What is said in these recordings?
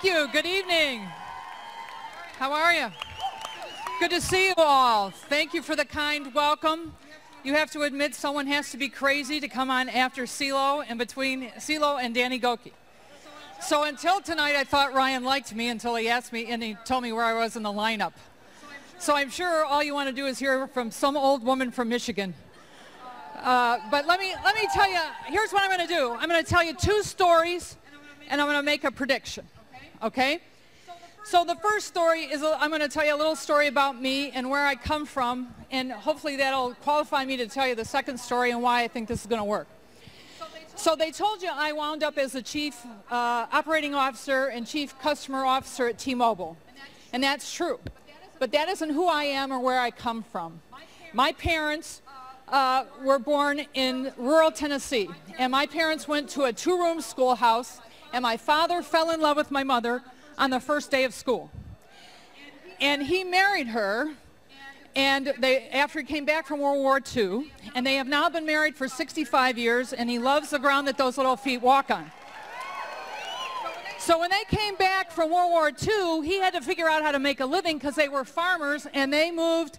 Thank you. Good evening. How are you? Good to see you all. Thank you for the kind welcome. You have to admit someone has to be crazy to come on after CeeLo and between CeeLo and Danny Goki. So until tonight, I thought Ryan liked me until he asked me and he told me where I was in the lineup. So I'm sure all you want to do is hear from some old woman from Michigan. But let me tell you, here's what I'm going to do. I'm going to tell you two stories, and I'm going to make a prediction, okay? So the first story is I'm going to tell you a little story about me and where I come from, and hopefully that'll qualify me to tell you the second story and why I think this is going to work. So they told you I wound up as the chief operating officer and chief customer officer at T-Mobile, and that's true. But that isn't who I am or where I come from. My parents were born in rural Tennessee, and my parents went to a two-room schoolhouse, and my father fell in love with my mother on the first day of school. And he married her, and after he came back from World War II, and they have now been married for 65 years, and he loves the ground that those little feet walk on. So when they came back from World War II, he had to figure out how to make a living because they were farmers, and they moved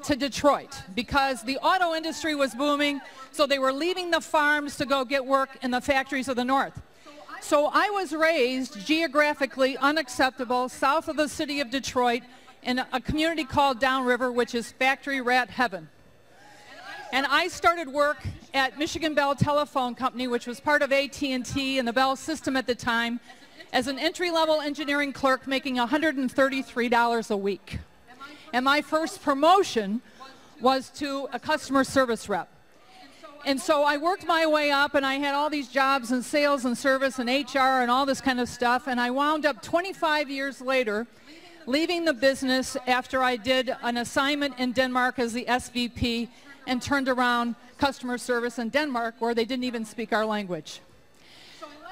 to Detroit because the auto industry was booming, so they were leaving the farms to go get work in the factories of the north. So I was raised geographically unacceptable south of the city of Detroit in a community called Downriver, which is factory rat heaven. And I started work at Michigan Bell Telephone Company, which was part of AT&T and the Bell system at the time, as an entry-level engineering clerk making $133 a week. And my first promotion was to a customer service rep. And so I worked my way up, and I had all these jobs in sales and service and HR and all this kind of stuff, and I wound up 25 years later leaving the business after I did an assignment in Denmark as the SVP and turned around customer service in Denmark where they didn't even speak our language.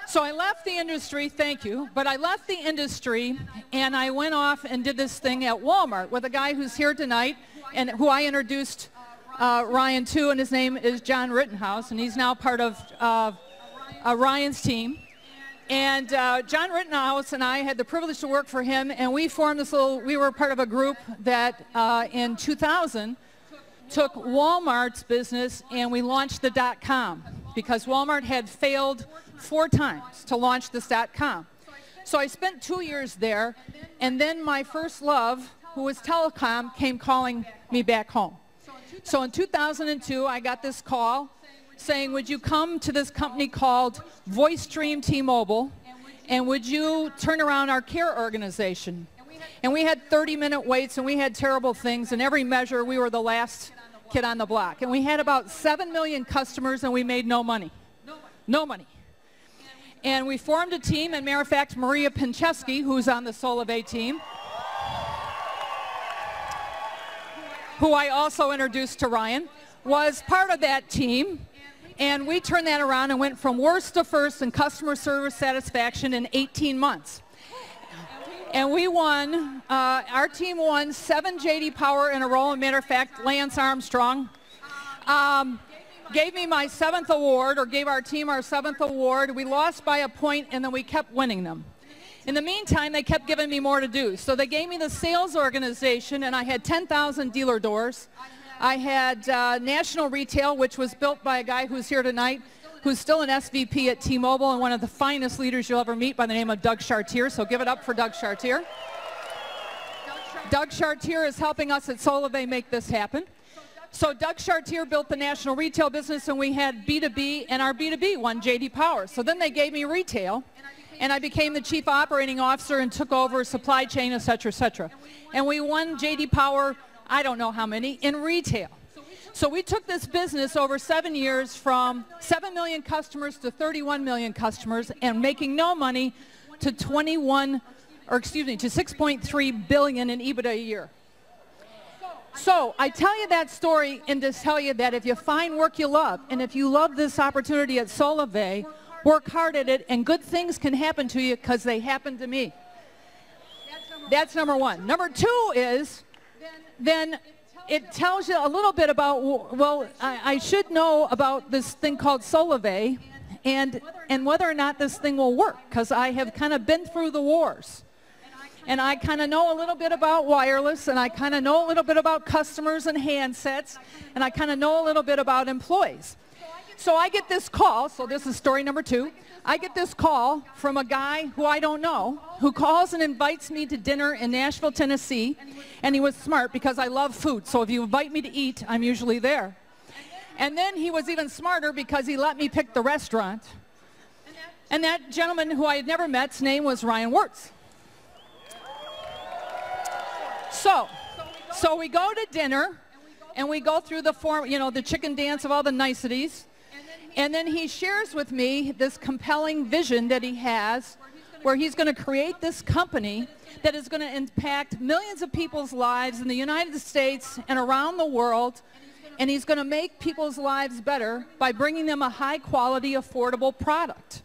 So I left the industry, thank you, but I left the industry and I went off and did this thing at Walmart with a guy who's here tonight and who I introduced Ryan to, and his name is John Rittenhouse, and he's now part of Ryan's team. And John Rittenhouse and I had the privilege to work for him, and we formed this we were part of a group that in 2000 took Walmart's business and we launched the .com because Walmart had failed 4 times to launch this .com. So I spent 2 years there, and then my first love, who was telecom, came calling me back home. So in 2002, I got this call saying, would you come to this company called VoiceStream T-Mobile, and would you turn around our care organization? And we had 30-minute waits, and we had terrible things. In every measure, we were the last kid on the block. And we had about 7 million customers, and we made no money. No money. And we formed a team, and matter of fact, Maria Pincheski, who's on the Solavei team, who I also introduced to Ryan, was part of that team. And we turned that around and went from worst to first in customer service satisfaction in 18 months. And we won, our team won 7 J.D. Power in a row. And matter of fact, Lance Armstrong gave me my 7th award, or gave our team our 7th award. We lost by a point, and then we kept winning them. In the meantime, they kept giving me more to do. So they gave me the sales organization, and I had 10,000 dealer doors. I had national retail, which was built by a guy who's here tonight, who's still an SVP at T-Mobile and one of the finest leaders you'll ever meet, by the name of Doug Chartier. So give it up for Doug Chartier. Doug Chartier is helping us at Solavei make this happen. So Doug Chartier built the national retail business, and we had B2B, and our B2B won J.D. Power. So then they gave me retail, and I became the chief operating officer and took over supply chain, et cetera, et cetera. And we won J.D. Power, I don't know how many, in retail. So we took this business over 7 years from 7 million customers to 31 million customers, and making no money to 6.3 billion in EBITDA a year. So I tell you that story and to tell you that if you find work you love, and if you love this opportunity at Solavei, work hard at it, and good things can happen to you because they happened to me. That's number one. Number 2 is, then it tells you a little bit about, well, I should know about this thing called Solavei, and whether or not this thing will work, because I have kind of been through the wars. And I kind of know a little bit about wireless, and I kind of know a little bit about customers and handsets, and I kind of know a little bit about employees. So I get this call, so this is story number 2. I get this call from a guy who I don't know, who calls and invites me to dinner in Nashville, Tennessee, and he was smart because I love food, so if you invite me to eat, I'm usually there. And then he was even smarter because he let me pick the restaurant. And that gentleman who I had never met's name was Ryan Wirtz. So we go to dinner, and we go through the form, you know, the chicken dance of all the niceties. And then he shares with me this compelling vision that he has, where he's going to create this company that is going to impact millions of people's lives in the United States and around the world. And he's going to make people's lives better by bringing them a high-quality, affordable product.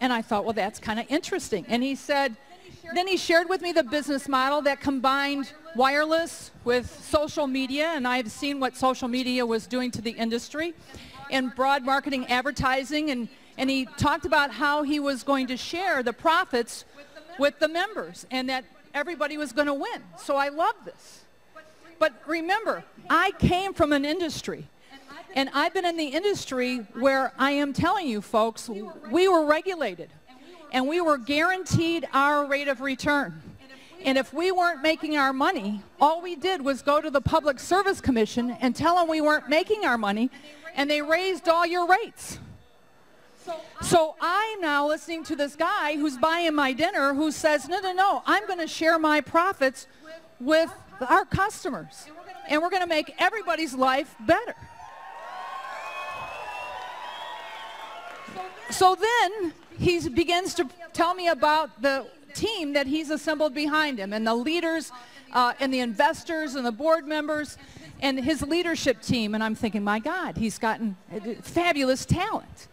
And I thought, well, that's kind of interesting. And he said, then he shared with me the business model that combined wireless with social media, and I've seen what social media was doing to the industry, and broad marketing advertising, and he talked about how he was going to share the profits with the members, and that everybody was going to win. So I love this. But remember, I came from an industry, and I've been in the industry where I am telling you folks, we were regulated, and we were guaranteed our rate of return. And if we weren't making our money, all we did was go to the Public Service Commission and tell them we weren't making our money, and they raised all your rates. So I'm now listening to this guy who's buying my dinner who says, no, I'm going to share my profits with our customers, and we're going to make everybody's life better. So then he begins to tell me about the team that he's assembled behind him, and the leaders and the investors and the board members and his leadership team. And I'm thinking, my God, he's gotten fabulous talent.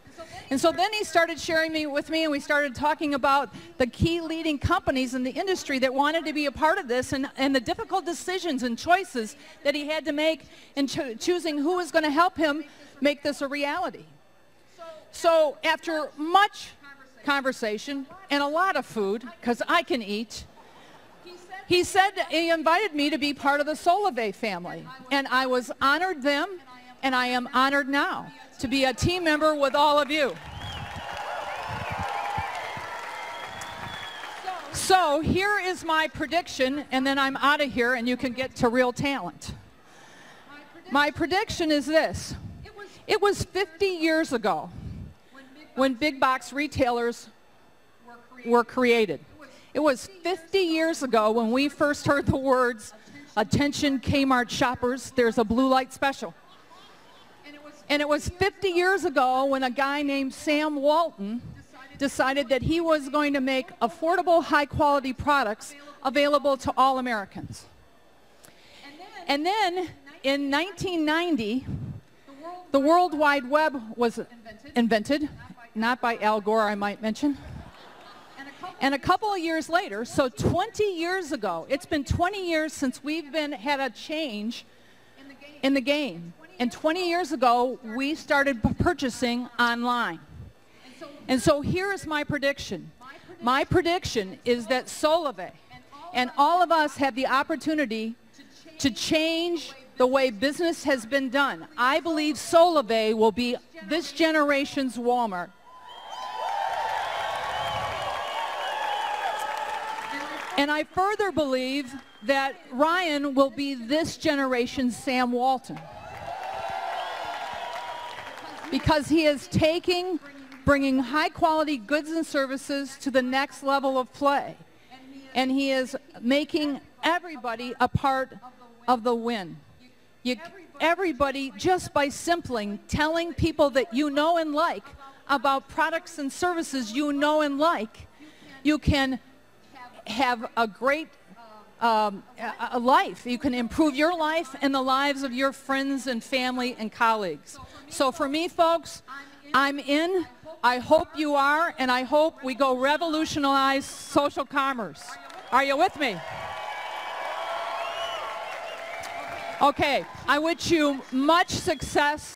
And so then he started sharing with me, and we started talking about the key leading companies in the industry that wanted to be a part of this, and the difficult decisions and choices that he had to make in choosing who was going to help him make this a reality. So after much conversation and a lot of food, because I can eat, he said he invited me to be part of the Solavei family. And I was honored then, and I am honored now to be a team member with all of you. So here is my prediction, and then I'm out of here and you can get to real talent. My prediction is this. It was 50 years ago when big box retailers were created. It was 50 years ago when we first heard the words, "Attention Kmart shoppers, there's a blue light special." And it was 50 years ago when a guy named Sam Walton decided that he was going to make affordable, high-quality products available to all Americans. And then in 1990, the World Wide Web was invented, not by Al Gore, I might mention. And a couple of years later, so 20 years ago, it's been 20 years since we've had a change in the game. And 20 years ago, we started purchasing online. And so here is my prediction. My prediction is that Solavei and all of us have the opportunity to change the way business has been done. I believe Solavei will be this generation's Walmart. And I further believe that Ryan will be this generation's Sam Walton, because he is bringing high-quality goods and services to the next level of play. And he is making everybody a part of the win. Everybody, just by simply telling people that you know and like about products and services you know and like, you can have a great a life. You can improve your life and the lives of your friends and family and colleagues. So for me, folks, I'm in. I hope you are, and I hope we go revolutionize social commerce. Are you with me? Okay, I wish you much success.